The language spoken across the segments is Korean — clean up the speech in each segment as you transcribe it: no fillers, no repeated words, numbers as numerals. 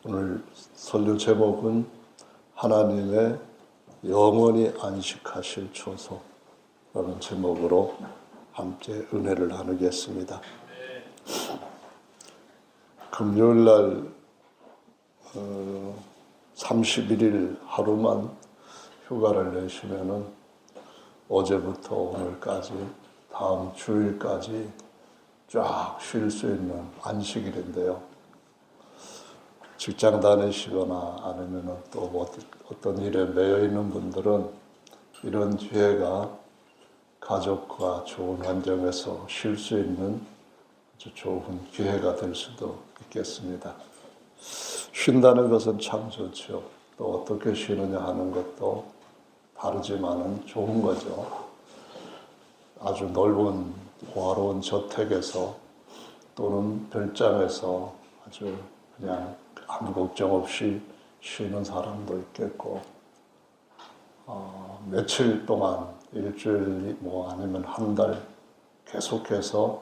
오늘 설교 제목은 하나님의 영원히 안식하실 초소라는 제목으로 함께 은혜를 나누겠습니다. 금요일 날 31일 하루만 휴가를 내시면은 어제부터 오늘까지 다음 주일까지 쫙 쉴 수 있는 안식일인데요. 직장 다니시거나 아니면 또 어떤 일에 매여 있는 분들은 이런 기회가 가족과 좋은 환경에서 쉴 수 있는 아주 좋은 기회가 될 수도 있겠습니다. 쉰다는 것은 참 좋죠. 또 어떻게 쉬느냐 하는 것도 다르지만은 좋은 거죠. 아주 넓은 호화로운 저택에서 또는 별장에서 아주 그냥 아무 걱정 없이 쉬는 사람도 있겠고, 며칠 동안 일주일 아니면 한 달 계속해서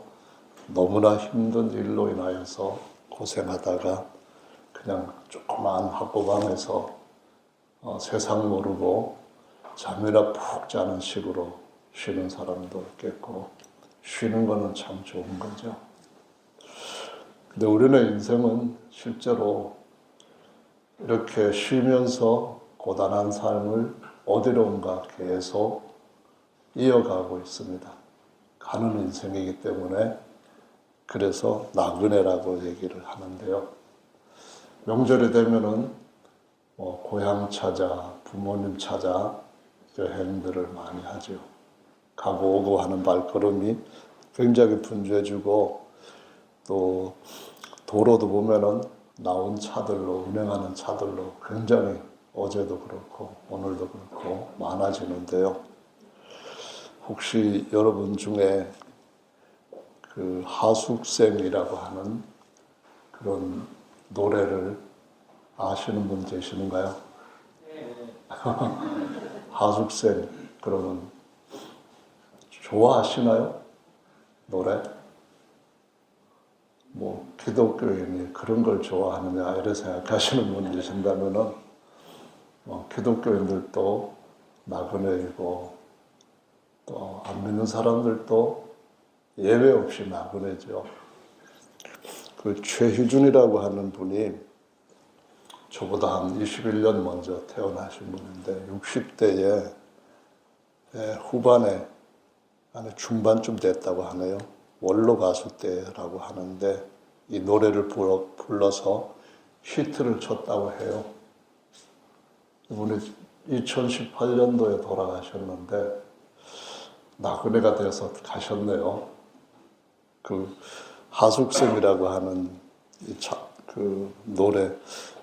너무나 힘든 일로 인하여서 고생하다가 그냥 조그만 학고방에서 세상 모르고 잠이나 푹 자는 식으로 쉬는 사람도 있겠고, 쉬는 거는 참 좋은 거죠. 근데 우리는 인생은 실제로 이렇게 쉬면서 고단한 삶을 어디론가 계속 이어가고 있습니다. 가는 인생이기 때문에 그래서 나그네라고 얘기를 하는데요. 명절이 되면은 고향 찾아, 부모님 찾아 여행들을 많이 하죠. 가고 오고 하는 발걸음이 굉장히 분주해지고, 또 도로도 보면은 나온 차들로, 운행하는 차들로 굉장히 어제도 그렇고 오늘도 그렇고 많아지는데요. 혹시 여러분 중에 그 하숙생이라고 하는 그런 노래를 아시는 분 계시는가요? 하숙생, 그러면 좋아하시나요? 노래? 기독교인이 그런 걸 좋아하느냐 이렇게 생각하시는 분 계신다면은 기독교인들도 나그네이고 또 안 믿는 사람들도 예외 없이 나그네죠. 그 최희준이라고 하는 분이 저보다 한 21년 먼저 태어나신 분인데 60대에 후반에 아니 중반쯤 됐다고 하네요. 원로 가수 때라고 하는데 이 노래를 불러서 히트를 쳤다고 해요. 이분이 2018년도에 돌아가셨는데 나그네가 되어서 가셨네요. 그 하숙생이라고 하는 그 노래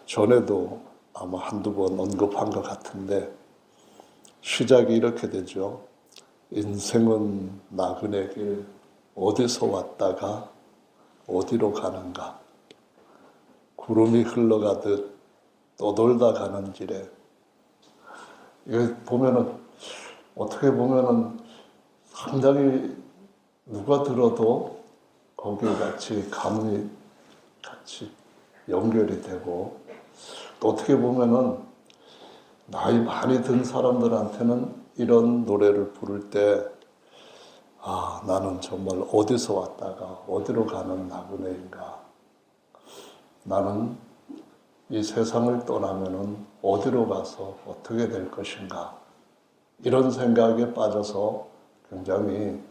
전에도 아마 한두 번 언급한 것 같은데 시작이 이렇게 되죠. 인생은 나그네 길 어디서 왔다가 어디로 가는가. 구름이 흘러가듯 떠돌다 가는 길에. 이거 보면은, 어떻게 보면은 상당히 누가 들어도 거기에 감이 같이 연결이 되고, 또 어떻게 보면은 나이 많이 든 사람들한테는 이런 노래를 부를 때 나는 정말 어디서 왔다가 어디로 가는 나그네인가. 나는 이 세상을 떠나면은 어디로 가서 어떻게 될 것인가. 이런 생각에 빠져서 굉장히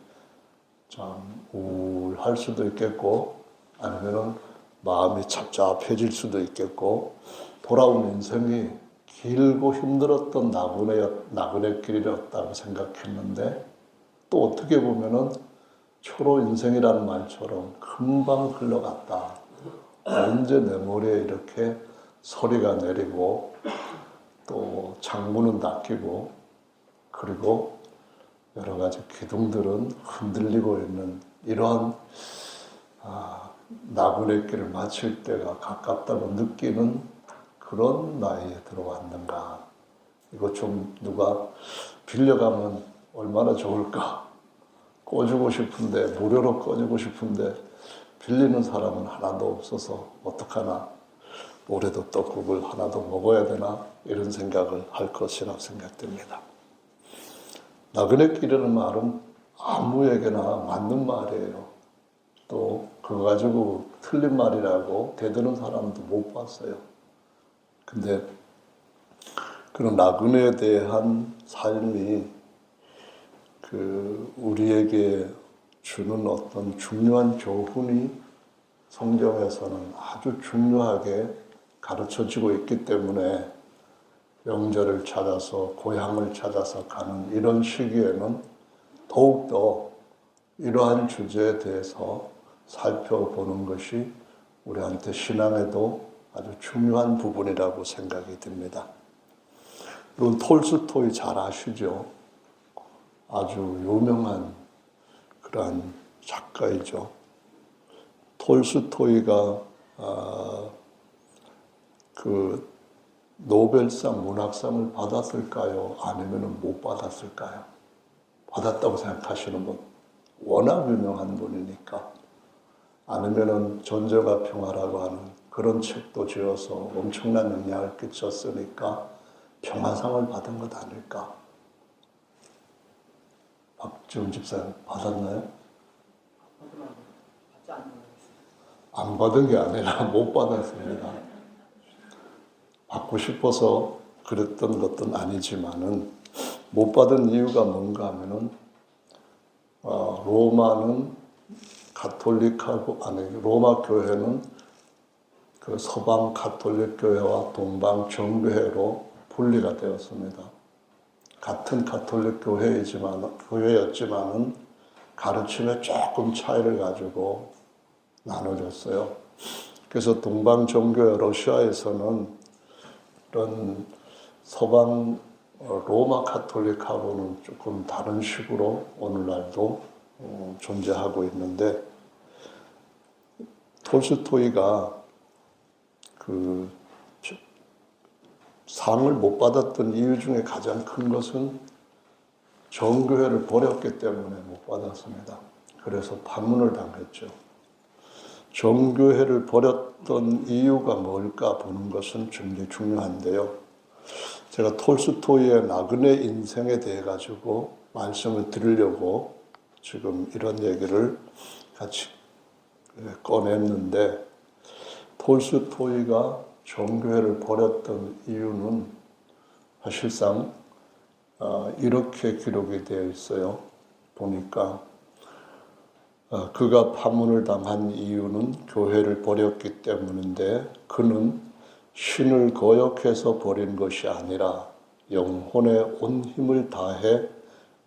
참 우울할 수도 있겠고, 아니면은 마음이 착잡해질 수도 있겠고, 돌아온 인생이 길고 힘들었던 나그네 길이었다고 생각했는데, 또 어떻게 보면은 초로 인생이라는 말처럼 금방 흘러갔다. 언제 내 머리에 이렇게 소리가 내리고 또 창문은 닫히고 그리고 여러 가지 기둥들은 흔들리고 있는 이러한 나그네 길을 마칠 때가 가깝다고 느끼는 그런 나이에 들어왔는가. 이거 좀 누가 빌려가면 얼마나 좋을까. 꺼주고 싶은데, 무료로 꺼주고 싶은데 빌리는 사람은 하나도 없어서 어떡하나. 올해도 떡국을 하나 더 먹어야 되나 이런 생각을 할 것이라 생각됩니다. 나그네길이라는 말은 아무에게나 맞는 말이에요. 또 그거 가지고 틀린 말이라고 대드는 사람도 못 봤어요. 근데 그런 나그네에 대한 삶이 우리에게 주는 어떤 중요한 교훈이 성경에서는 아주 중요하게 가르쳐지고 있기 때문에 명절을 찾아서 고향을 찾아서 가는 이런 시기에는 더욱더 이러한 주제에 대해서 살펴보는 것이 우리한테 신앙에도 아주 중요한 부분이라고 생각이 듭니다. 여러분 톨스토이 잘 아시죠? 아주 유명한 그러한 작가이죠. 톨스토이가 그 노벨상 문학상을 받았을까요? 아니면 못 받았을까요? 받았다고 생각하시는 분, 워낙 유명한 분이니까. 아니면은 전쟁과 평화라고 하는 그런 책도 지어서 엄청난 영향을 끼쳤으니까 평화상을 받은 것 아닐까? 박지훈 집사님 받았나요? 안 받은 게 아니라 못 받았습니다. 받고 싶어서 그랬던 것은 아니지만은 못 받은 이유가 뭔가 하면은 로마는 가톨릭하고 로마 교회는 그 서방 가톨릭 교회와 동방 정교회로 분리가 되었습니다. 같은 가톨릭 교회였지만은 가르침에 조금 차이를 가지고 나눠졌어요. 그래서 동방 정교회 러시아에서는 이런 서방 로마 가톨릭하고는 조금 다른 식으로 오늘날도 존재하고 있는데, 톨스토이가 그 상을 못 받았던 이유 중에 가장 큰 것은 정교회를 버렸기 때문에 못 받았습니다. 그래서 반문을 당했죠. 정교회를 버렸던 이유가 뭘까 보는 것은 굉장히 중요한데요. 제가 톨스토이의 나그네 인생에 대해 가지고 말씀을 드리려고 지금 이런 얘기를 같이 꺼냈는데, 톨스토이가 정교회를 버렸던 이유는 사실상 이렇게 기록이 되어 있어요. 보니까 그가 파문을 당한 이유는 교회를 버렸기 때문인데, 그는 신을 거역해서 버린 것이 아니라 영혼의 온 힘을 다해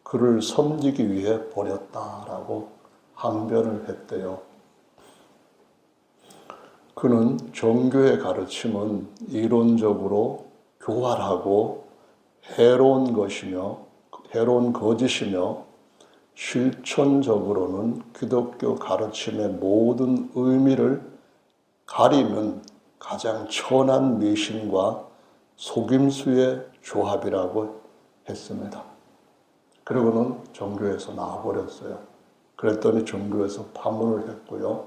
그를 섬기기 위해 버렸다라고 항변을 했대요. 그는 정교의 가르침은 이론적으로 교활하고 해로운 거짓이며 실천적으로는 기독교 가르침의 모든 의미를 가리는 가장 천한 미신과 속임수의 조합이라고 했습니다. 그리고는 정교에서 나와버렸어요. 그랬더니 정교에서 파문을 했고요.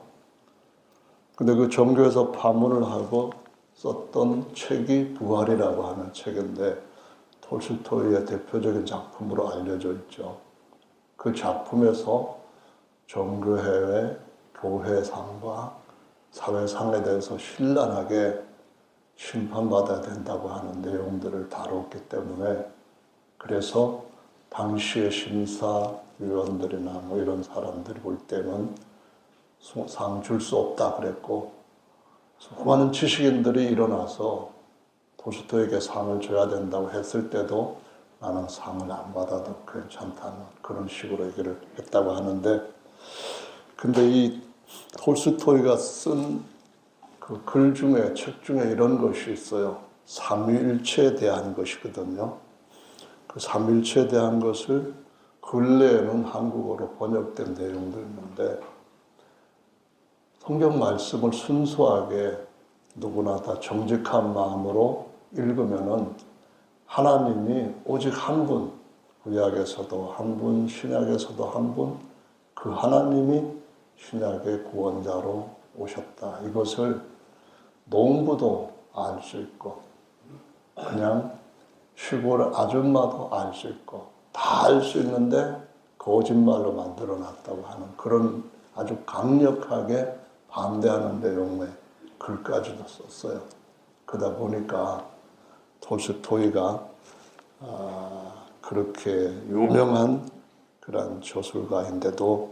근데 그 정교에서 파문을 하고 썼던 책이 부활이라고 하는 책인데, 톨스토이의 대표적인 작품으로 알려져 있죠. 그 작품에서 정교회의 교회상과 사회상에 대해서 신랄하게 심판받아야 된다고 하는 내용들을 다뤘기 때문에, 그래서 당시의 심사위원들이나 뭐 이런 사람들이 볼 때는 상 줄 수 없다 그랬고, 수많은 지식인들이 일어나서 톨스토이에게 상을 줘야 된다고 했을 때도 나는 상을 안 받아도 괜찮다는 그런 식으로 얘기를 했다고 하는데, 근데 이 톨스토이가 쓴 그 글 중에, 책 중에 이런 것이 있어요. 삼위일체에 대한 것이거든요. 그 삼위일체에 대한 것을 근래에는 한국어로 번역된 내용도 있는데, 성경 말씀을 순수하게 누구나 다 정직한 마음으로 읽으면은 하나님이 오직 한 분, 구약에서도 한 분, 신약에서도 한 분, 그 하나님이 신약의 구원자로 오셨다. 이것을 농부도 알 수 있고 그냥 시골 아줌마도 알 수 있고 다 알 수 있는데 거짓말로 만들어 놨다고 하는 그런 아주 강력하게 반대하는 내용의 글까지도 썼어요. 그러다 보니까 톨스토이가 그렇게 유명한 그런 저술가인데도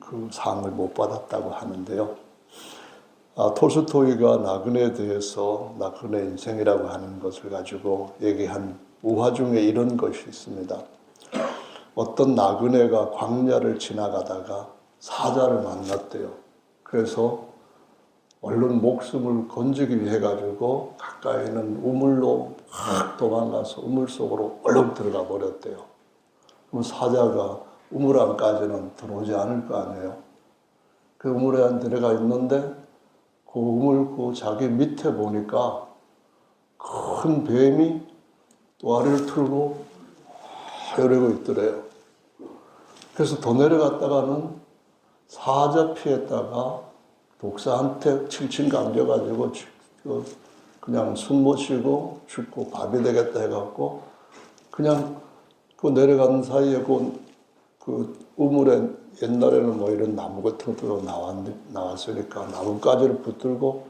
그 상을 못 받았다고 하는데요. 톨스토이가 나그네에 대해서 나그네 인생이라고 하는 것을 가지고 얘기한 우화 중에 이런 것이 있습니다. 어떤 나그네가 광야를 지나가다가 사자를 만났대요. 그래서 얼른 목숨을 건지기 위해 가지고 가까이 있는 우물로 확 도망가서 우물 속으로 얼른 들어가 버렸대요. 그럼 사자가 우물 안까지는 들어오지 않을 거 아니에요. 그 우물에 안 들어가 있는데 그 우물 그 자기 밑에 보니까 큰 뱀이 또아리를 틀고 헤엄고 있더래요. 그래서 더 내려갔다가는 사자 피했다가 독사한테 칭칭 감겨가지고 그냥 숨 못 쉬고 죽고 밥이 되겠다 해갖고 그냥 그 내려가는 사이에 그 우물에 옛날에는 뭐 이런 나무 같은 것도 나왔으니까 나뭇가지를 붙들고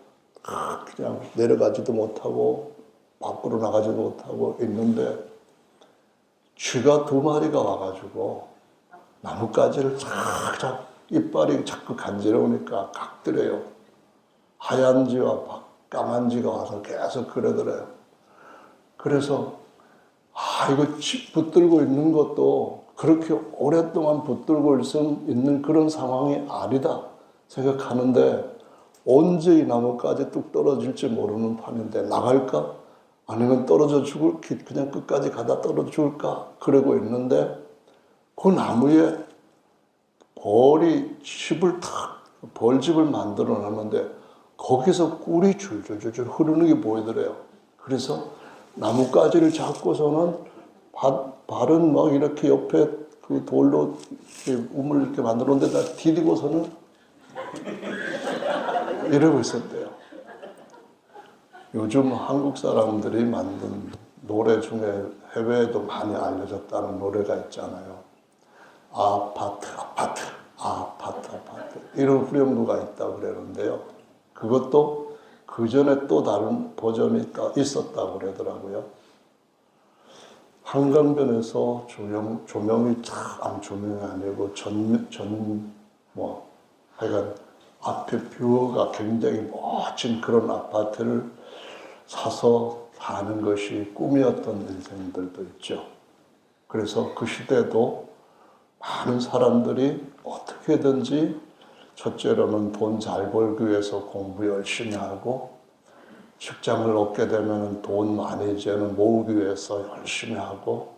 그냥 내려가지도 못하고 밖으로 나가지도 못하고 있는데 쥐가 2마리가 와가지고 나뭇가지를 착착 이빨이 자꾸 간지러우니까 각들어요. 하얀 쥐와 까만 쥐가 와서 계속 그러더래요. 그래서 이거 붙들고 있는 것도 그렇게 오랫동안 붙들고 있는 그런 상황이 아니다 생각하는데 언제 이 나뭇가지 뚝 떨어질지 모르는 판인데 나갈까? 아니면 떨어져 그냥 끝까지 가다 떨어져 죽을까? 그러고 있는데 그 나무에 벌집을 만들어 놨는데 거기서 꿀이 줄줄줄 흐르는 게 보이더래요. 그래서 나뭇가지를 잡고서는 발은 막 이렇게 옆에 그 돌로 우물 이렇게 만들어 놓은 데다 디디고서는 이러고 있었대요. 요즘 한국 사람들이 만든 노래 중에 해외에도 많이 알려졌다는 노래가 있잖아요. 아파트, 아파트, 아파트, 아파트. 이런 후렴구가 있다고 그러는데요. 그것도 그 전에 또 다른 버전이 있었다고 그러더라고요. 한강변에서 조명이 참 조명이 아니고 하여간 앞에 뷰가 굉장히 멋진 그런 아파트를 사서 사는 것이 꿈이었던 인생들도 있죠. 그래서 그 시대도 많은 사람들이 어떻게든지 첫째로는 돈 잘 벌기 위해서 공부 열심히 하고 직장을 얻게 되면 돈 많이 이제는 모으기 위해서 열심히 하고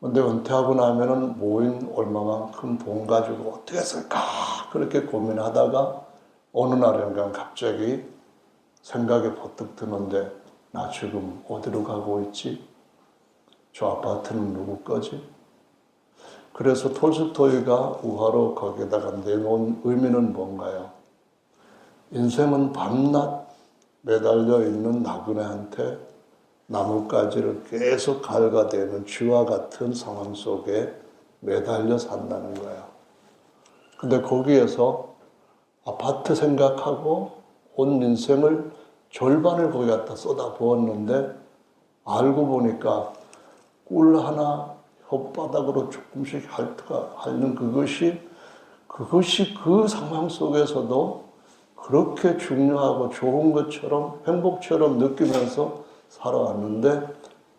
근데 은퇴하고 나면은 모인 얼마만큼 돈 가지고 어떻게 쓸까 그렇게 고민하다가 어느 날인가 갑자기 생각이 버뜩 드는데 나 지금 어디로 가고 있지? 저 아파트는 누구 거지? 그래서 톨스토이가 우화로 거기에다가 내놓은 의미는 뭔가요? 인생은 밤낮 매달려 있는 나그네한테 나뭇가지를 계속 갈가대는 쥐와 같은 상황 속에 매달려 산다는 거예요. 근데 거기에서 아파트 생각하고 온 인생을 절반을 거기 갖다 쏟아 부었는데 알고 보니까 꿀 하나 혓바닥으로 조금씩 핥는 그것이 그 상황 속에서도 그렇게 중요하고 좋은 것처럼 행복처럼 느끼면서 살아왔는데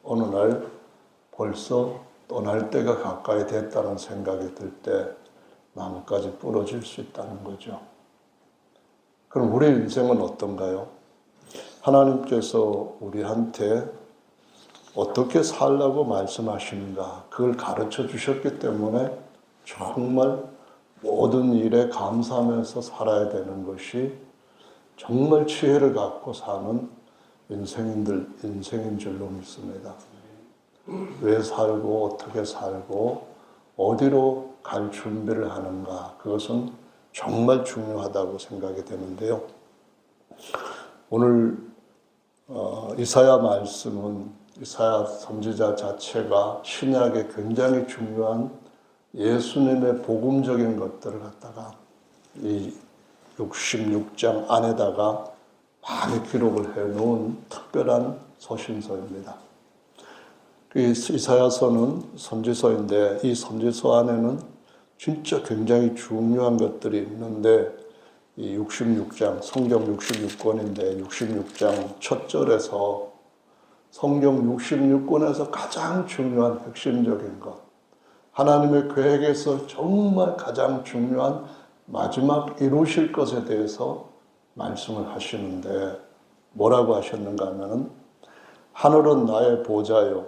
어느 날 벌써 떠날 때가 가까이 됐다는 생각이 들 때 나뭇가지 부러질 수 있다는 거죠. 그럼 우리 인생은 어떤가요? 하나님께서 우리한테 어떻게 살라고 말씀하시는가 그걸 가르쳐 주셨기 때문에 정말 모든 일에 감사하면서 살아야 되는 것이 정말 지혜를 갖고 사는 인생인 줄로 믿습니다. 왜 살고 어떻게 살고 어디로 갈 준비를 하는가 그것은 정말 중요하다고 생각이 되는데요. 오늘 이사야 말씀은 이사야 선지자 자체가 신약에 굉장히 중요한 예수님의 복음적인 것들을 갖다가 이 66장 안에다가 많이 기록을 해놓은 특별한 서신서입니다. 이사야서는 선지서인데 이 선지서 안에는 진짜 굉장히 중요한 것들이 있는데 이 66장, 성경 66권인데 66장 첫 절에서 성경 66권에서 가장 중요한 핵심적인 것, 하나님의 계획에서 정말 가장 중요한 마지막 이루실 것에 대해서 말씀을 하시는데 뭐라고 하셨는가 하면은 하늘은 나의 보좌요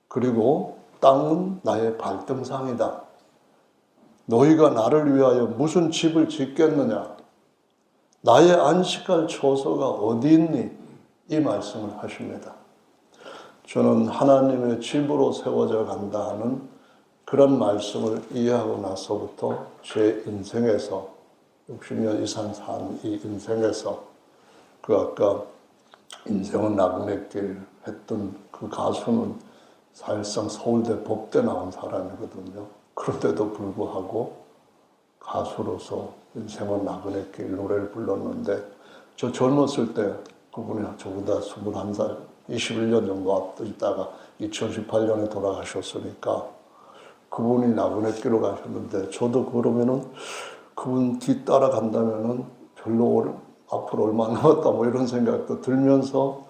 그리고 땅은 나의 발등상이다. 너희가 나를 위하여 무슨 집을 짓겠느냐? 나의 안식할 처소가 어디 있니? 이 말씀을 하십니다. 저는 하나님의 집으로 세워져 간다 하는 그런 말씀을 이해하고 나서부터 제 인생에서 60년 이상 산 이 인생에서 그 아까 인생은 나그네 길 했던 그 가수는 사실상 서울대 법대 나온 사람이거든요. 그런데도 불구하고 가수로서 인생은 나그네 길 노래를 불렀는데 저 젊었을 때 그분이 저보다 21살, 21년 정도 앞서 있다가 2018년에 돌아가셨으니까 그분이 나그네 길로 가셨는데 저도 그러면은 그분 뒤따라 간다면은 별로 앞으로 얼마 남았다 뭐 이런 생각도 들면서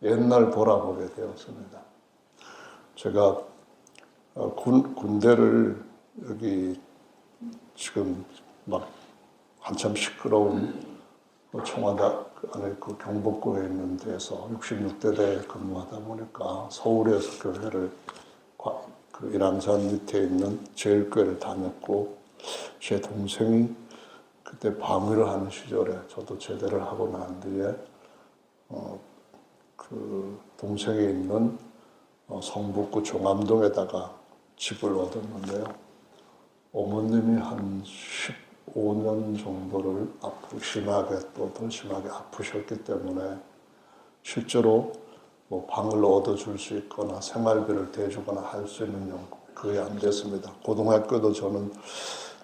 옛날 돌아보게 되었습니다. 제가 군대를 여기 지금 막 한참 시끄러운 청와대 안에 그 경복궁에 있는 데서 66대대에 근무하다 보니까 서울에서 교회를 그 일왕산 밑에 있는 제일교회를 다녔고 제 동생이 그때 방위를 하는 시절에 저도 제대를 하고 난 뒤에 그 동생이 있는 성북구 종암동에다가 집을 얻었는데요. 어머님이 한 15년 정도를 심하게 또 더 심하게 아프셨기 때문에 실제로 뭐 방을 얻어줄 수 있거나 생활비를 대주거나 할 수 있는 영 거의 안 됐습니다. 고등학교도 저는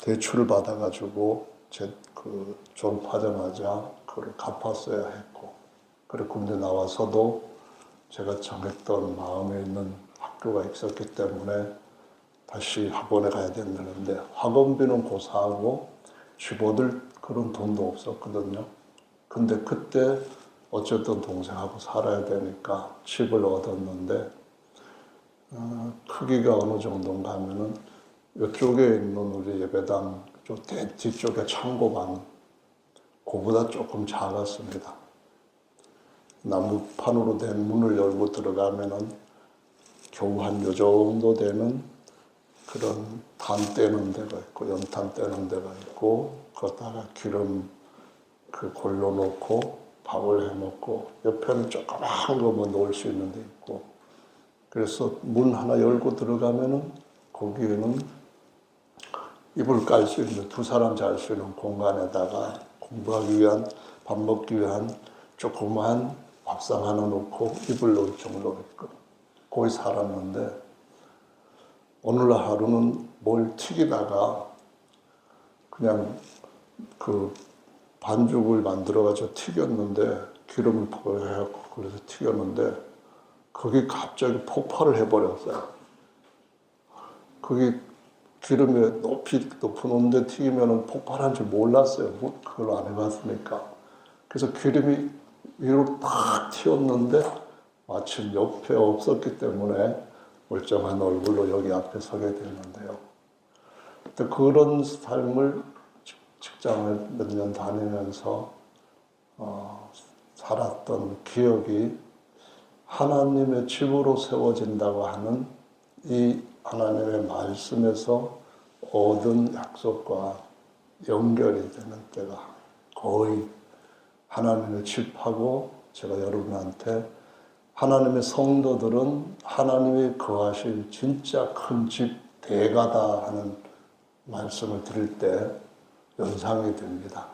대출을 받아가지고 그 졸업하자마자 그걸 갚았어야 했고, 그리고 군대 나와서도 제가 정했던 마음에 있는 학교가 있었기 때문에 다시 학원에 가야 된다는데 학원비는 고사하고 집 얻을 그런 돈도 없었거든요. 근데 그때 어쨌든 동생하고 살아야 되니까 집을 얻었는데 크기가 어느 정도인가 하면은 이쪽에 있는 우리 예배당 뒤쪽에 창고방 그보다 조금 작았습니다. 나무판으로 된 문을 열고 들어가면은 겨우 한 요 정도 되는 그런 탄 떼는 데가 있고 연탄 떼는 데가 있고 거기다가 기름 그 골려놓고 밥을 해먹고 옆에는 조그마한 거 뭐 놓을 수 있는 데 있고 그래서 문 하나 열고 들어가면은 거기에는 이불 깔 수 있는 두 사람 잘 수 있는 공간에다가 공부하기 위한 밥 먹기 위한 조그마한 밥상 하나 놓고 이불 놓을 정도로 거기 살았는데 오늘날 하루는 뭘 튀기다가 그냥 그 반죽을 만들어가지고 튀겼는데 기름을 해갖고 그래서 튀겼는데 그게 갑자기 폭발을 해버렸어요. 그게 기름에 높은 온도에 튀기면 폭발한 줄 몰랐어요. 그걸 안 해봤으니까. 그래서 기름이 위로 탁 튀었는데 마침 옆에 없었기 때문에 멀쩡한 얼굴로 여기 앞에 서게 됐는데요. 그런 삶을 직장을 몇 년 다니면서 살았던 기억이 하나님의 집으로 세워진다고 하는 이 하나님의 말씀에서 얻은 약속과 연결이 되는 때가 거의 하나님의 집하고 제가 여러분한테 하나님의 성도들은 하나님이 거하실 진짜 큰 집 대가다 하는 말씀을 드릴 때 연상이 됩니다.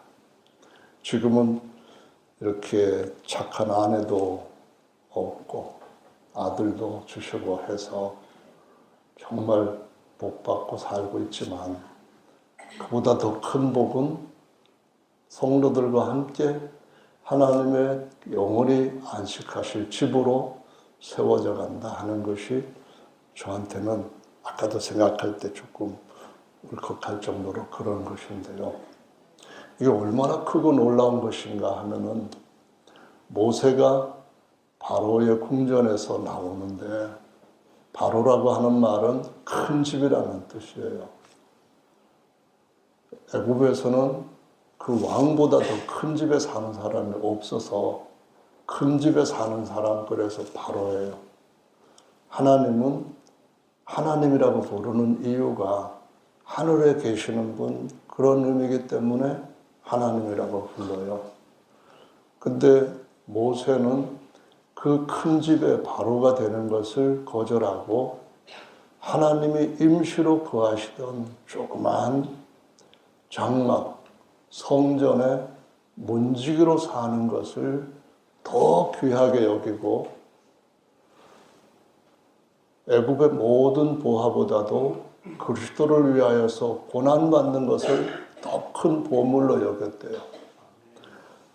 지금은 이렇게 착한 아내도 없고 아들도 주시고 해서 정말 복 받고 살고 있지만 그보다 더 큰 복은 성도들과 함께 하나님의 영원히 안식하실 집으로 세워져 간다 하는 것이 저한테는 아까도 생각할 때 조금 울컥할 정도로 그런 것인데요. 이게 얼마나 크고 놀라운 것인가 하면은 모세가 바로의 궁전에서 나오는데 바로라고 하는 말은 큰 집이라는 뜻이에요. 애굽에서는 그 왕보다 더 큰 집에 사는 사람이 없어서 큰 집에 사는 사람 그래서 바로예요. 하나님은 하나님이라고 부르는 이유가 하늘에 계시는 분 그런 의미이기 때문에 하나님이라고 불러요. 근데 모세는 그 큰 집의 바로가 되는 것을 거절하고 하나님이 임시로 거하시던 조그만 장막, 성전에 문지기로 사는 것을 더 귀하게 여기고 애굽의 모든 보화보다도 그리스도를 위하여서 고난받는 것을 더 큰 보물로 여겼대요.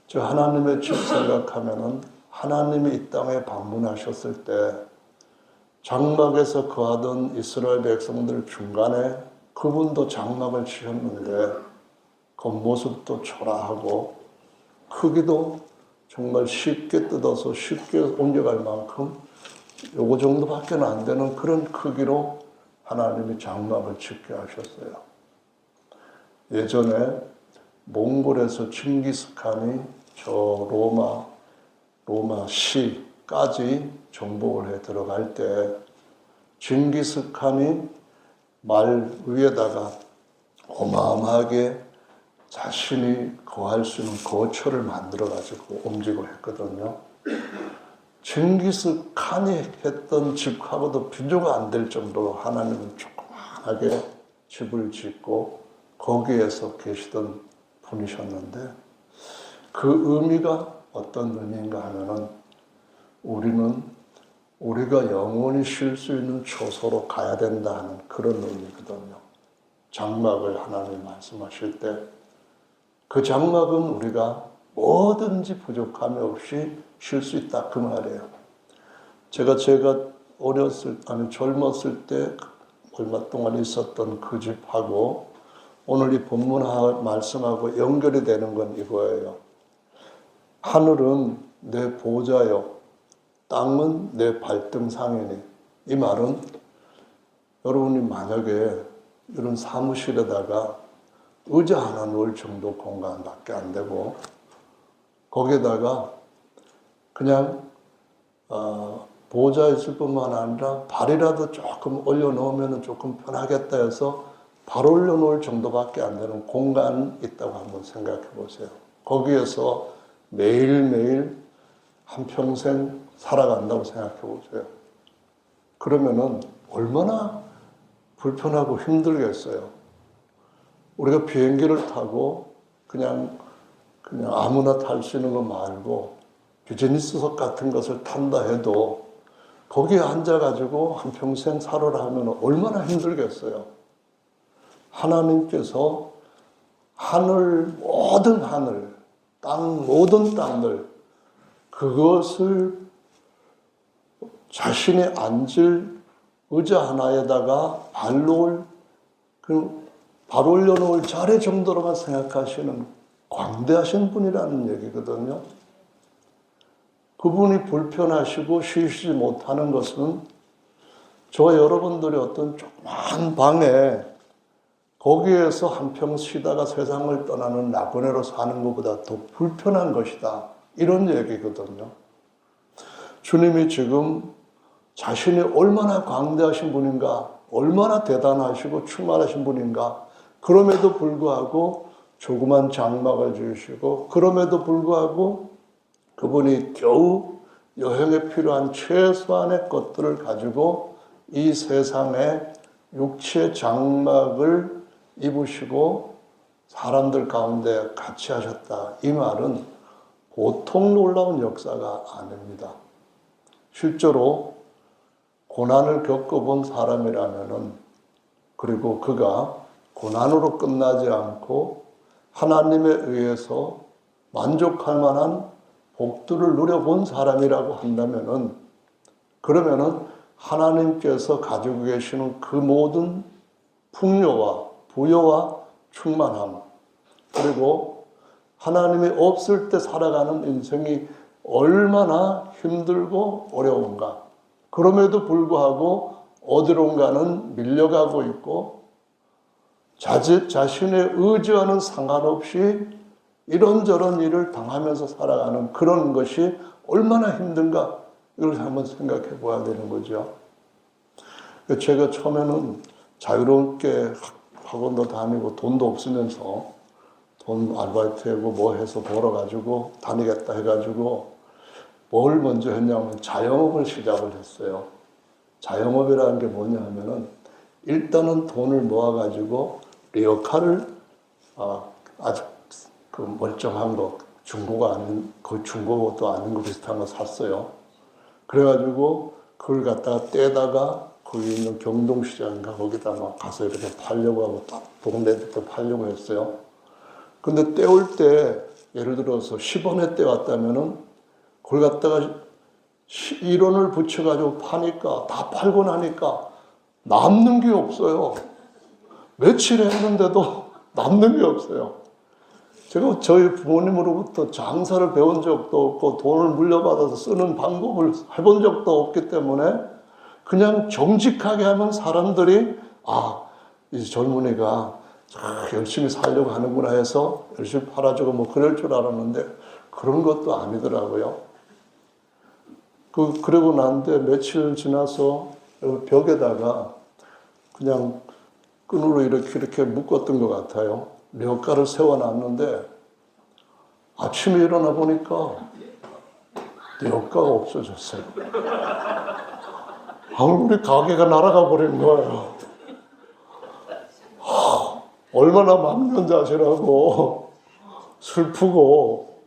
저 하나님의 집 생각하면은 하나님이 이 땅에 방문하셨을 때 장막에서 거하던 이스라엘 백성들 중간에 그분도 장막을 치셨는데 겉모습도 초라하고 크기도 정말 쉽게 뜯어서 쉽게 옮겨갈 만큼 요거 정도밖에 안 되는 그런 크기로 하나님이 장막을 짓게 하셨어요. 예전에 몽골에서 칭기스칸이 저 로마시까지 정복을 해 들어갈 때 칭기스칸이 말 위에다가 어마어마하게 자신이 거할 수 있는 거처를 만들어가지고 옮기고 했거든요. 칭기스칸이 했던 집하고도 비교가 안 될 정도로 하나님은 조그만하게 집을 짓고 거기에서 계시던 분이셨는데 그 의미가 어떤 의미인가 하면은 우리가 영원히 쉴 수 있는 초소로 가야 된다 하는 그런 의미거든요. 장막을 하나님 말씀하실 때 그 장막은 우리가 뭐든지 부족함이 없이 쉴 수 있다 그 말이에요. 제가 젊었을 때 얼마 동안 있었던 그 집하고 오늘 이 본문 말씀하고 연결이 되는 건 이거예요. 하늘은 내 보좌요, 땅은 내 발등상이니. 이 말은 여러분이 만약에 이런 사무실에다가 의자 하나 놓을 정도 공간밖에 안 되고 거기에다가 그냥 보좌 있을 뿐만 아니라 발이라도 조금 올려놓으면 조금 편하겠다 해서 발 올려놓을 정도밖에 안 되는 공간이 있다고 한번 생각해 보세요. 거기에서 매일매일 한평생 살아간다고 생각해 보세요. 그러면은 얼마나 불편하고 힘들겠어요. 우리가 비행기를 타고 그냥 아무나 탈 수 있는 거 말고 비즈니스석 같은 것을 탄다 해도 거기에 앉아가지고 한평생 살아라 하면 얼마나 힘들겠어요. 하나님께서 모든 하늘, 모든 땅들, 그것을 자신이 앉을 의자 하나에다가 발 올려놓을 자리 정도로만 생각하시는 광대하신 분이라는 얘기거든요. 그분이 불편하시고 쉬시지 못하는 것은 저와 여러분들이 어떤 조그만 방에 거기에서 한평 쉬다가 세상을 떠나는 나그네로 사는 것보다 더 불편한 것이다. 이런 얘기거든요. 주님이 지금 자신이 얼마나 광대하신 분인가, 얼마나 대단하시고 충만하신 분인가, 그럼에도 불구하고 조그만 장막을 지으시고 그럼에도 불구하고 그분이 겨우 여행에 필요한 최소한의 것들을 가지고 이 세상에 육체의 장막을 입으시고 사람들 가운데 같이 하셨다. 이 말은 보통 놀라운 역사가 아닙니다. 실제로 고난을 겪어본 사람이라면은, 그리고 그가 고난으로 끝나지 않고 하나님에 의해서 만족할 만한 복들을 누려본 사람이라고 한다면은, 그러면은 하나님께서 가지고 계시는 그 모든 풍요와 부여와 충만함, 그리고 하나님이 없을 때 살아가는 인생이 얼마나 힘들고 어려운가. 그럼에도 불구하고 어디론가는 밀려가고 있고 자신의 의지와는 상관없이 이런저런 일을 당하면서 살아가는 그런 것이 얼마나 힘든가, 이걸 한번 생각해 봐야 되는 거죠. 제가 처음에는 자유롭게 학원도 다니고 돈도 없으면서 돈 아르바이트하고 뭐 해서 벌어가지고 다니겠다 해가지고 뭘 먼저 했냐면 자영업을 시작을 했어요. 자영업이라는 게 뭐냐 하면은 일단은 돈을 모아가지고 리어카를 아주 그 멀쩡한 거, 중고가 아닌, 그 중고도 아닌 거 비슷한 거 샀어요. 그래가지고 그걸 갖다가 떼다가 거기 있는 경동시장인가 거기다 막 가서 이렇게 팔려고 하고 딱 동네부터 팔려고 했어요. 근데 떼올 때 예를 들어서 10원에 떼왔다면은 그걸 갖다가 1원을 붙여가지고 파니까 다 팔고 나니까 남는 게 없어요. 며칠 했는데도 남는 게 없어요. 제가 저희 부모님으로부터 장사를 배운 적도 없고 돈을 물려받아서 쓰는 방법을 해본 적도 없기 때문에 그냥 정직하게 하면 사람들이 이 젊은이가 열심히 살려고 하는구나 해서 열심히 팔아주고 뭐 그럴 줄 알았는데 그런 것도 아니더라고요. 그러고 난데 며칠 지나서 벽에다가 그냥 끈으로 이렇게 묶었던 것 같아요. 려가를 세워놨는데 아침에 일어나 보니까 려가가 없어졌어요. 우리 가게가 날아가 버린 거예요. 얼마나 망연자실하고 슬프고,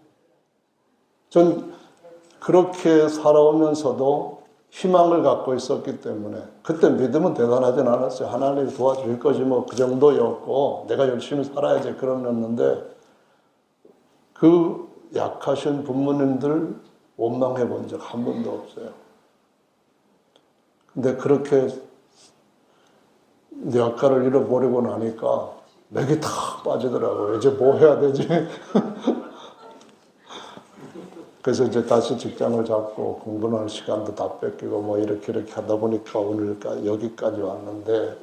전 그렇게 살아오면서도 희망을 갖고 있었기 때문에 그때 믿음은 대단하진 않았어요. 하나님이 도와줄 거지 뭐 그 정도였고 내가 열심히 살아야지 그러는데 그 약하신 부모님들 원망해 본 적 한 번도 없어요. 근데 그렇게 내 아까를 잃어버리고 나니까 맥이 탁 빠지더라고요. 이제 뭐 해야 되지? 그래서 이제 다시 직장을 잡고 공부할 시간도 다 뺏기고 뭐 이렇게 하다 보니까 오늘까지 여기까지 왔는데,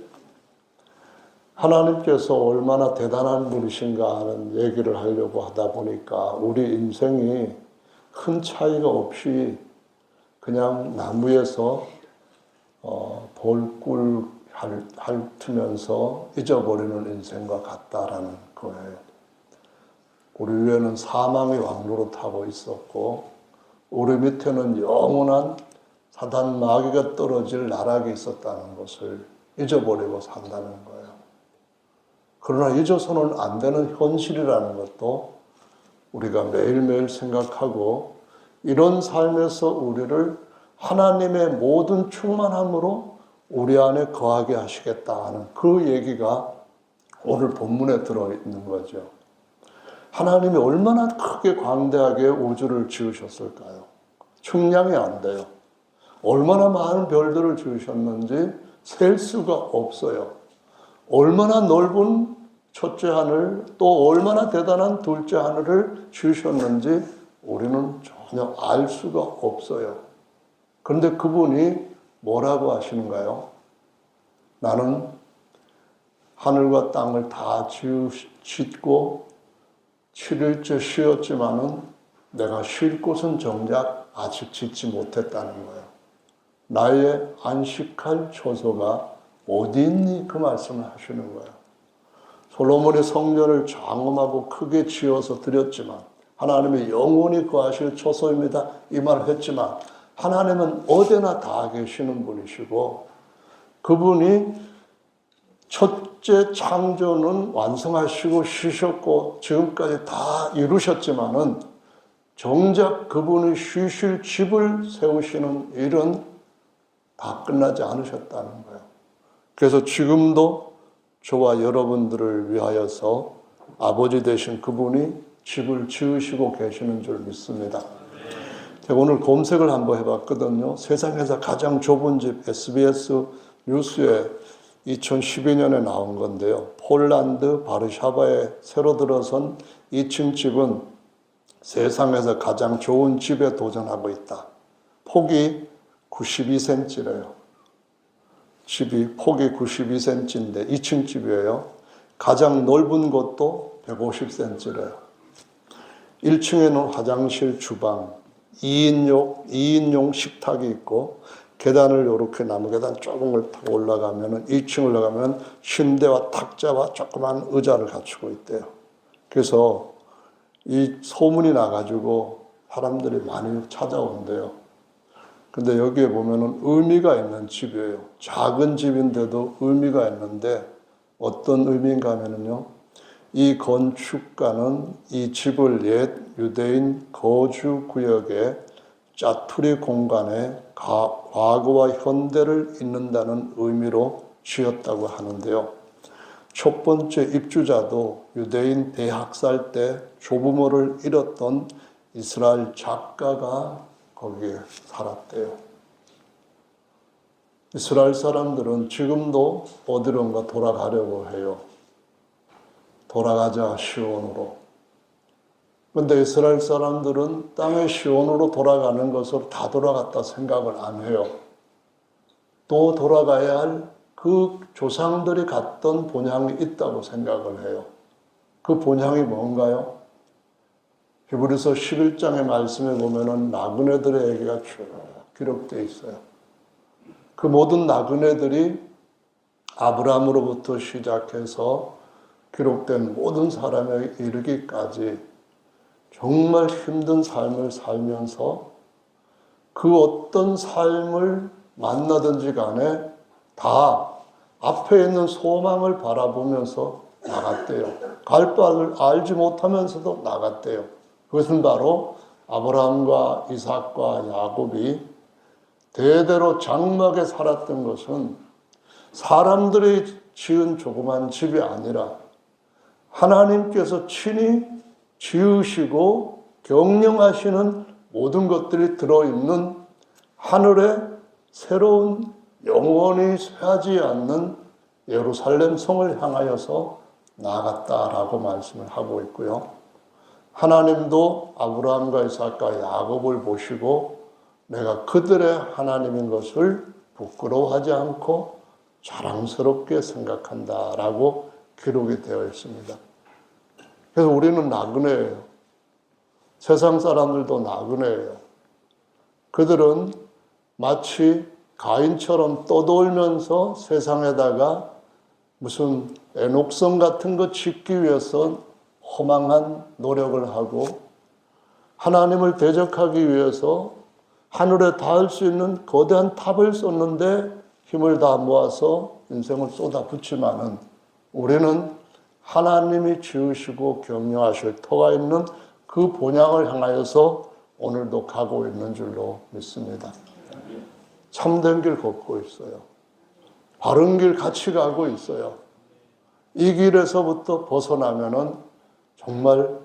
하나님께서 얼마나 대단한 분이신가 하는 얘기를 하려고 하다 보니까 우리 인생이 큰 차이가 없이 그냥 나무에서 볼꿀 핥으면서 잊어버리는 인생과 같다라는 거예요. 우리 위에는 사망의 왕노릇 하고 있었고 우리 밑에는 영원한 사단 마귀가 떨어질 나락이 있었다는 것을 잊어버리고 산다는 거예요. 그러나 잊어서는 안 되는 현실이라는 것도 우리가 매일매일 생각하고, 이런 삶에서 우리를 하나님의 모든 충만함으로 우리 안에 거하게 하시겠다 하는 그 얘기가 오늘 본문에 들어있는 거죠. 하나님이 얼마나 크게 광대하게 우주를 지으셨을까요? 측량이 안 돼요. 얼마나 많은 별들을 지으셨는지 셀 수가 없어요. 얼마나 넓은 첫째 하늘, 또 얼마나 대단한 둘째 하늘을 지으셨는지 우리는 전혀 알 수가 없어요. 그런데 그분이 뭐라고 하시는가요? 나는 하늘과 땅을 다 짓고 7일째 쉬었지만은 내가 쉴 곳은 정작 아직 짓지 못했다는 거예요. 나의 안식할 처소가 어디 있니? 그 말씀을 하시는 거예요. 솔로몬이 성전을 장엄하고 크게 지어서 드렸지만 하나님이 영원히 거하실 처소입니다 이 말을 했지만 하나님은 어디나 다 계시는 분이시고, 그분이 첫째 창조는 완성하시고 쉬셨고 지금까지 다 이루셨지만은 정작 그분이 쉬실 집을 세우시는 일은 다 끝나지 않으셨다는 거예요. 그래서 지금도 저와 여러분들을 위하여서 아버지 되신 그분이 집을 지으시고 계시는 줄 믿습니다. 제가 오늘 검색을 한번 해봤거든요. 세상에서 가장 좁은 집, SBS 뉴스에 2012년에 나온 건데요. 폴란드 바르샤바에 새로 들어선 2층 집은 세상에서 가장 좋은 집에 도전하고 있다. 폭이 92cm래요. 집이 폭이 92cm인데 2층 집이에요. 가장 넓은 곳도 150cm래요. 1층에는 화장실, 주방, 2인용 식탁이 있고 계단을 이렇게 나무 계단 좁은 걸 타고 올라가면 2층 올라가면 침대와 탁자와 조그만 의자를 갖추고 있대요. 그래서 이 소문이 나가지고 사람들이 많이 찾아온대요. 근데 여기에 보면은 의미가 있는 집이에요. 작은 집인데도 의미가 있는데 어떤 의미인가 하면요. 이 건축가는 이 집을 옛 유대인 거주 구역의 짜투리 공간에 과거와 현대를 잇는다는 의미로 지었다고 하는데요. 첫 번째 입주자도 유대인 대학살 때 조부모를 잃었던 이스라엘 작가가 거기에 살았대요. 이스라엘 사람들은 지금도 어디론가 돌아가려고 해요. 돌아가자 시온으로. 그런데 이스라엘 사람들은 땅의 시온으로 돌아가는 것을 다 돌아갔다 생각을 안 해요. 또 돌아가야 할 그 조상들이 갔던 본향이 있다고 생각을 해요. 그 본향이 뭔가요? 히브리서 11장의 말씀에 보면은 나그네들의 얘기가 쭉 기록되어 있어요. 그 모든 나그네들이 아브라함으로부터 시작해서 기록된 모든 사람에 이르기까지 정말 힘든 삶을 살면서 그 어떤 삶을 만나든지 간에 다 앞에 있는 소망을 바라보면서 나갔대요. 갈 바를 알지 못하면서도 나갔대요. 그것은 바로 아브라함과 이삭과 야곱이 대대로 장막에 살았던 것은 사람들이 지은 조그만 집이 아니라 하나님께서 친히 지으시고 경영하시는 모든 것들이 들어있는 하늘의 새로운 영원히 쇠하지 않는 예루살렘 성을 향하여서 나아갔다라고 말씀을 하고 있고요. 하나님도 아브라함과 이삭과 야곱을 보시고 내가 그들의 하나님인 것을 부끄러워하지 않고 자랑스럽게 생각한다라고 기록이 되어 있습니다. 그래서 우리는 나그네예요. 세상 사람들도 나그네예요. 그들은 마치 가인처럼 떠돌면서 세상에다가 무슨 애녹성 같은 거 짓기 위해서 허망한 노력을 하고 하나님을 대적하기 위해서 하늘에 닿을 수 있는 거대한 탑을 쏟는데 힘을 다 모아서 인생을 쏟아붓지만은 우리는 하나님이 지으시고 경영하실 터가 있는 그 본향을 향하여서 오늘도 가고 있는 줄로 믿습니다. 참된 길 걷고 있어요. 바른 길 같이 가고 있어요. 이 길에서부터 벗어나면은 정말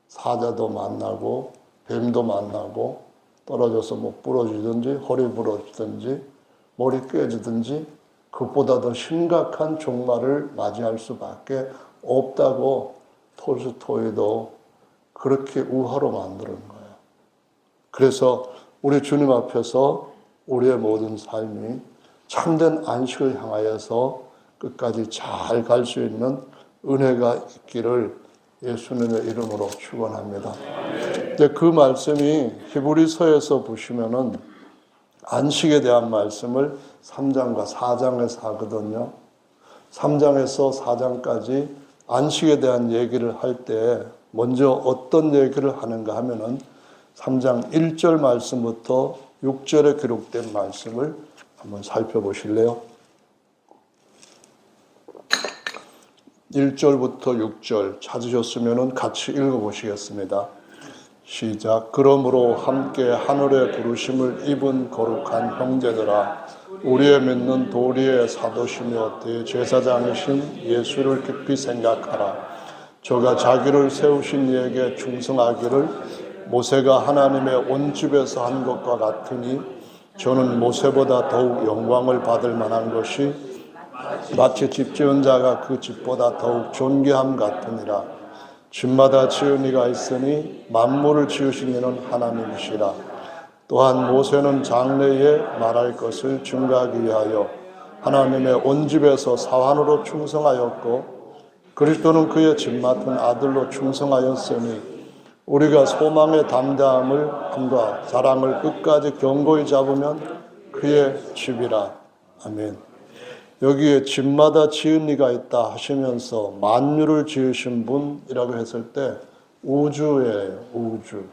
사자도 만나고 뱀도 만나고 떨어져서 목 부러지든지 허리 부러지든지 머리 깨지든지 그것보다 더 심각한 종말을 맞이할 수밖에 없다고 톨스토이도 그렇게 우화로 만드는 거예요. 그래서 우리 주님 앞에서 우리의 모든 삶이 참된 안식을 향하여서 끝까지 잘 갈 수 있는 은혜가 있기를 예수님의 이름으로 축원합니다. 근데 그 말씀이 히브리서에서 보시면은 안식에 대한 말씀을 3장과 4장에서 하거든요. 3장에서 4장까지 안식에 대한 얘기를 할 때 먼저 어떤 얘기를 하는가 하면은 3장 1절 말씀부터 6절에 기록된 말씀을 한번 살펴보실래요? 1절부터 6절 찾으셨으면 같이 읽어보시겠습니다. 시작. 그러므로 함께 하늘의 부르심을 입은 거룩한 형제들아, 우리의 믿는 도리의 사도시며 대제사장이신 예수를 깊이 생각하라. 저가 자기를 세우신 이에게 충성하기를 모세가 하나님의 온 집에서 한 것과 같으니 저는 모세보다 더욱 영광을 받을 만한 것이 마치 집 지은 자가 그 집보다 더욱 존귀함 같으니라. 집마다 지은 이가 있으니 만물을 지으신 이는 하나님이시라. 또한 모세는 장래에 말할 것을 증거하기 위하여 하나님의 온 집에서 사환으로 충성하였고 그리스도는 그의 집 맡은 아들로 충성하였으니 우리가 소망의 담대함을 함과 사랑을 끝까지 견고히 잡으면 그의 집이라. 아멘. 여기에 집마다 지은 이가 있다 하시면서 만유를 지으신 분이라고 했을 때 우주예요. 우주.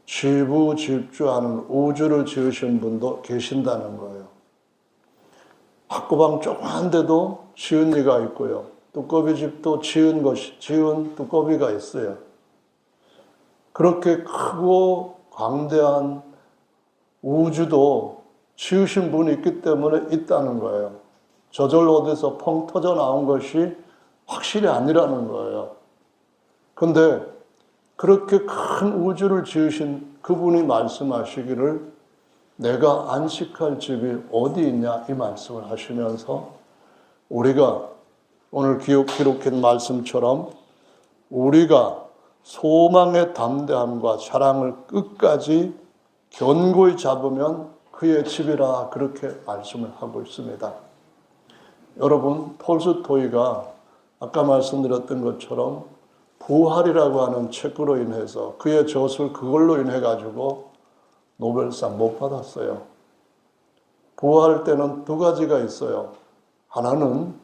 지부집주하는 우주를 지으신 분도 계신다는 거예요. 학구방 조그만데도 지은 이가 있고요. 두꺼비 집도 지은 두꺼비가 있어요. 그렇게 크고 광대한 우주도 지으신 분이 있기 때문에 있다는 거예요. 저절로 어디서 펑 터져 나온 것이 확실히 아니라는 거예요. 근데 그렇게 큰 우주를 지으신 그분이 말씀하시기를 내가 안식할 집이 어디 있냐 이 말씀을 하시면서 우리가 오늘 기록한 말씀처럼 우리가 소망의 담대함과 사랑을 끝까지 견고히 잡으면 그의 집이라 그렇게 말씀을 하고 있습니다. 여러분, 톨스토이가 아까 말씀드렸던 것처럼 부활이라고 하는 책으로 인해서 그의 저술 그걸로 인해 가지고 노벨상 못 받았어요. 부활 때는 두 가지가 있어요. 하나는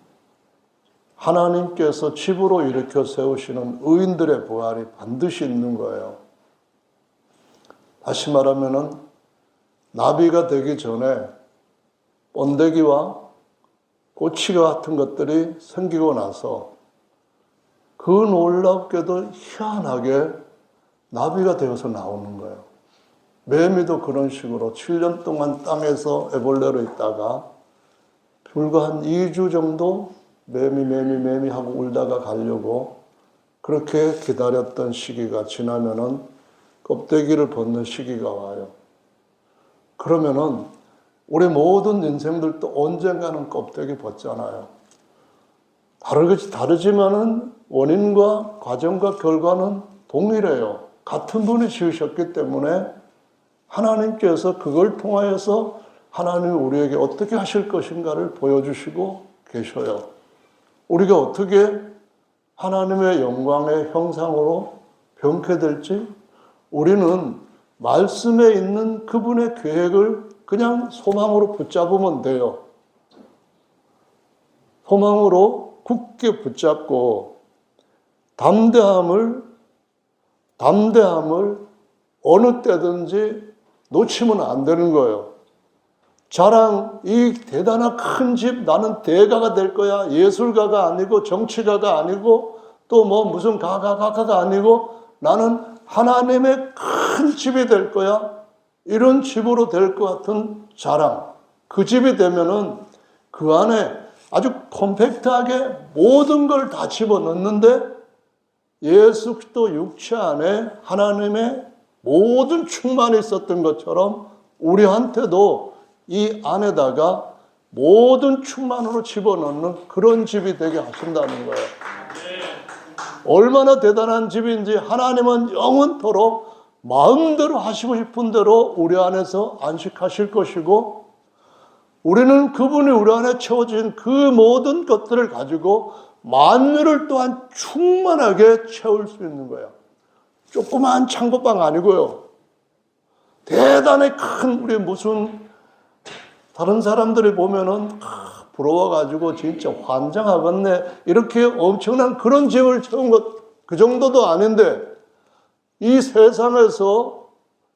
하나님께서 집으로 일으켜 세우시는 의인들의 부활이 반드시 있는 거예요. 다시 말하면은 나비가 되기 전에 번데기와 꼬치 같은 것들이 생기고 나서 그 놀랍게도 희한하게 나비가 되어서 나오는 거예요. 매미도 그런 식으로 7년 동안 땅에서 애벌레로 있다가 불과 한 2주 정도 매미 하고 울다가 가려고 그렇게 기다렸던 시기가 지나면은 껍데기를 벗는 시기가 와요. 그러면은 우리 모든 인생들도 언젠가는 껍데기 벗잖아요. 다르지만은 원인과 과정과 결과는 동일해요. 같은 분이 지으셨기 때문에 하나님께서 그걸 통하여서 하나님이 우리에게 어떻게 하실 것인가를 보여주시고 계셔요. 우리가 어떻게 하나님의 영광의 형상으로 변케될지 우리는 말씀에 있는 그분의 계획을 그냥 소망으로 붙잡으면 돼요. 소망으로 굳게 붙잡고 담대함을 어느 때든지 놓치면 안 되는 거예요. 자랑, 이 대단한 큰 집, 나는 대가가 될 거야. 예술가가 아니고 정치가가 아니고 또 뭐 무슨 가가 아니고 나는 하나님의 큰 집이 될 거야. 이런 집으로 될 것 같은 자랑. 그 집이 되면은 그 안에 아주 컴팩트하게 모든 걸 다 집어넣는데 예수 그리스도 육체 안에 하나님의 모든 충만이 있었던 것처럼 우리한테도 이 안에다가 모든 충만으로 집어넣는 그런 집이 되게 하신다는 거예요. 얼마나 대단한 집인지 하나님은 영원토록 마음대로 하시고 싶은 대로 우리 안에서 안식하실 것이고 우리는 그분이 우리 안에 채워진 그 모든 것들을 가지고 만유를 또한 충만하게 채울 수 있는 거예요. 조그마한 창고방 아니고요. 대단히 큰 우리 무슨 다른 사람들이 보면은 부러워가지고 진짜 환장하겠네. 이렇게 엄청난 그런 집을 채운 것 그 정도도 아닌데 이 세상에서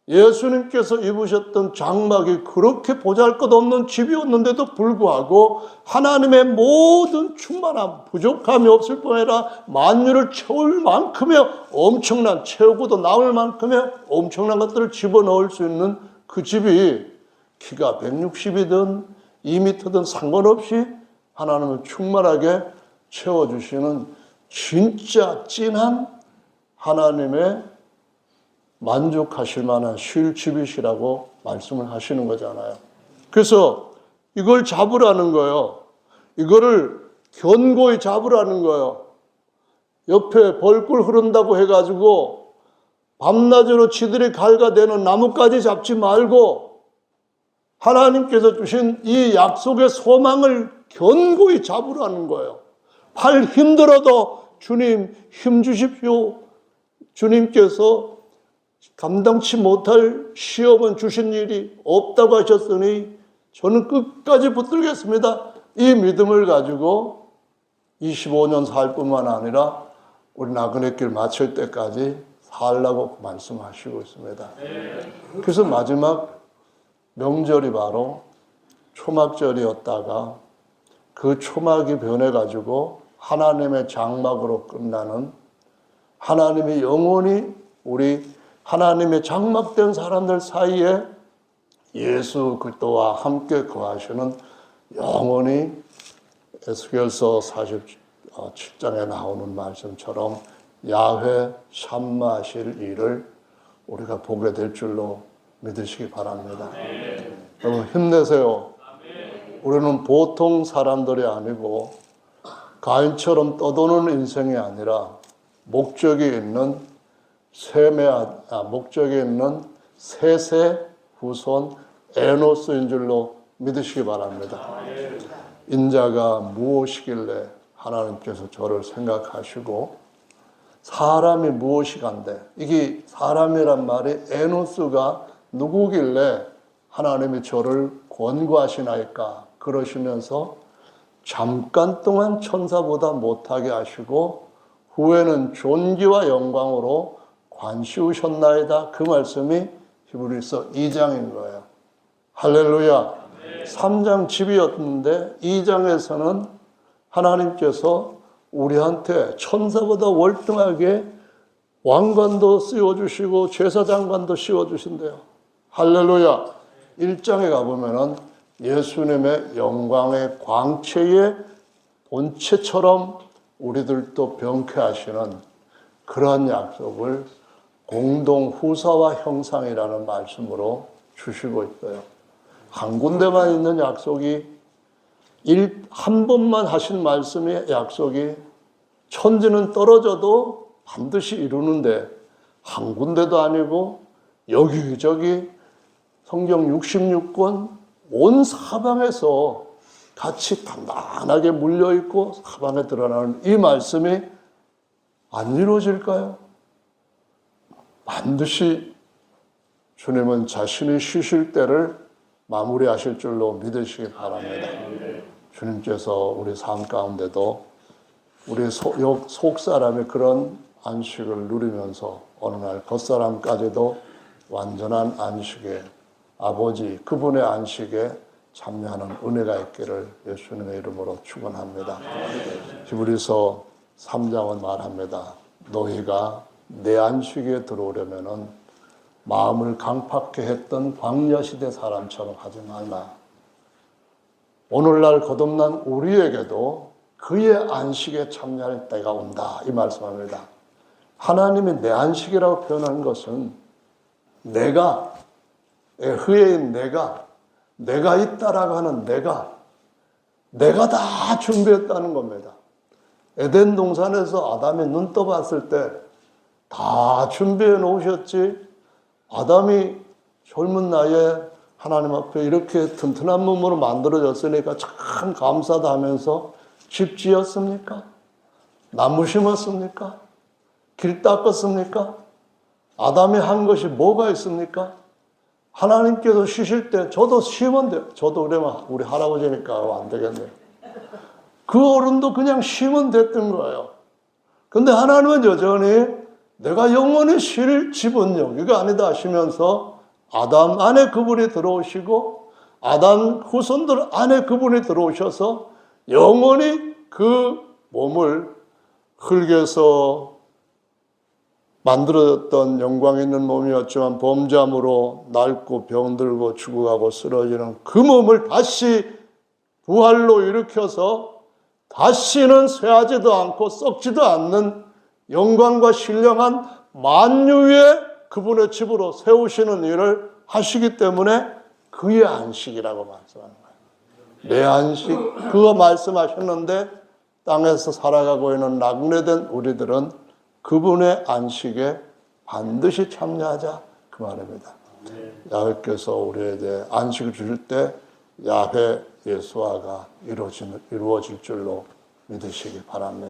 예수님께서 입으셨던 장막이 그렇게 보잘것없는 집이었는데도 불구하고 하나님의 모든 충만함, 부족함이 없을 뿐 아니라 만유를 채울 만큼의 엄청난, 채우고도 남을 만큼의 엄청난 것들을 집어넣을 수 있는 그 집이 키가 160이든 2m든 상관없이 하나님은 충만하게 채워주시는 진짜 찐한 하나님의 만족하실 만한 쉴 집이시라고 말씀을 하시는 거잖아요. 그래서 이걸 잡으라는 거예요. 이거를 견고히 잡으라는 거예요. 옆에 벌꿀 흐른다고 해가지고 밤낮으로 지들이 갈가대는 나뭇가지 잡지 말고 하나님께서 주신 이 약속의 소망을 견고히 잡으라는 거예요. 팔 힘들어도 주님 힘 주십시오. 주님께서 감당치 못할 시험은 주신 일이 없다고 하셨으니 저는 끝까지 붙들겠습니다. 이 믿음을 가지고 25년 살 뿐만 아니라 우리 나그네 길 마칠 때까지 살라고 말씀하시고 있습니다. 그래서 마지막 명절이 바로 초막절이었다가 그 초막이 변해가지고 하나님의 장막으로 끝나는, 하나님이 영원히 우리 하나님의 장막된 사람들 사이에 예수 그리스도와 함께 거하시는 영원히 에스겔서 47장에 나오는 말씀처럼 야훼 샴마하실 일을 우리가 보게 될 줄로 믿으시기 바랍니다. 여러분 힘내세요. 우리는 보통 사람들이 아니고 가인처럼 떠도는 인생이 아니라 목적이 있는 세세 후손 에노스인 줄로 믿으시기 바랍니다. 인자가 무엇이길래 하나님께서 저를 생각하시고 사람이 무엇이간데, 이게 사람이란 말이 에노스가 누구길래 하나님이 저를 권고하시나이까 그러시면서 잠깐 동안 천사보다 못하게 하시고 후에는 존귀와 영광으로 관시우셨나이다. 그 말씀이 히브리서 2장인 거예요. 할렐루야. 3장 집이었는데 2장에서는 하나님께서 우리한테 천사보다 월등하게 왕관도 씌워주시고 제사장관도 씌워주신대요. 할렐루야. 1장에 가보면은 예수님의 영광의 광채의 본체처럼 우리들도 병쾌하시는 그러한 약속을 공동 후사와 형상이라는 말씀으로 주시고 있어요. 한 군데만 있는 약속이 한 번만 하신 말씀의 약속이 천지는 떨어져도 반드시 이루는데 한 군데도 아니고 여기저기 성경 66권 온 사방에서 같이 단단하게 물려있고 사방에 드러나는 이 말씀이 안 이루어질까요? 반드시 주님은 자신이 쉬실 때를 마무리하실 줄로 믿으시기 바랍니다. 주님께서 우리 삶 가운데도 우리 속사람의 그런 안식을 누리면서 어느 날 겉사람까지도 완전한 안식에, 아버지 그분의 안식에 참여하는 은혜가 있기를 예수님의 이름으로 축원합니다. 히브리서 3장은 말합니다. 너희가 내 안식에 들어오려면은 마음을 강팍해 했던 광야시대 사람처럼 하지 말라. 오늘날 거듭난 우리에게도 그의 안식에 참여할 때가 온다. 이 말씀합니다. 하나님이 내 안식이라고 표현한 것은 내가, 의인 내가 있다라고 하는 내가 다 준비했다는 겁니다. 에덴 동산에서 아담이 눈 떠봤을 때 다 준비해 놓으셨지. 아담이 젊은 나이에 하나님 앞에 이렇게 튼튼한 몸으로 만들어졌으니까 참 감사다 하면서 집 지었습니까? 나무 심었습니까? 길 닦았습니까? 아담이 한 것이 뭐가 있습니까? 하나님께서 쉬실 때 저도 쉬면 돼요. 저도 그러면 우리 할아버지니까 안 되겠네요. 그 어른도 그냥 쉬면 됐던 거예요. 근데 하나님은 여전히 내가 영원히 쉴 집은 여기가 아니다 하시면서 아담 안에 그분이 들어오시고 아담 후손들 안에 그분이 들어오셔서 영원히 그 몸을 흙에서 만들어졌던 영광 있는 몸이었지만 범죄함으로 낡고 병들고 죽어가고 쓰러지는 그 몸을 다시 부활로 일으켜서 다시는 쇠하지도 않고 썩지도 않는 영광과 신령한 만유의 그분의 집으로 세우시는 일을 하시기 때문에 그의 안식이라고 말씀하는 거예요. 내 안식, 그거 말씀하셨는데 땅에서 살아가고 있는 낙뢰된 우리들은 그분의 안식에 반드시 참여하자 그 말입니다. 야훼께서 우리에게 안식을 주실 때 야훼 예수화가 이루어질 줄로 믿으시기 바랍니다.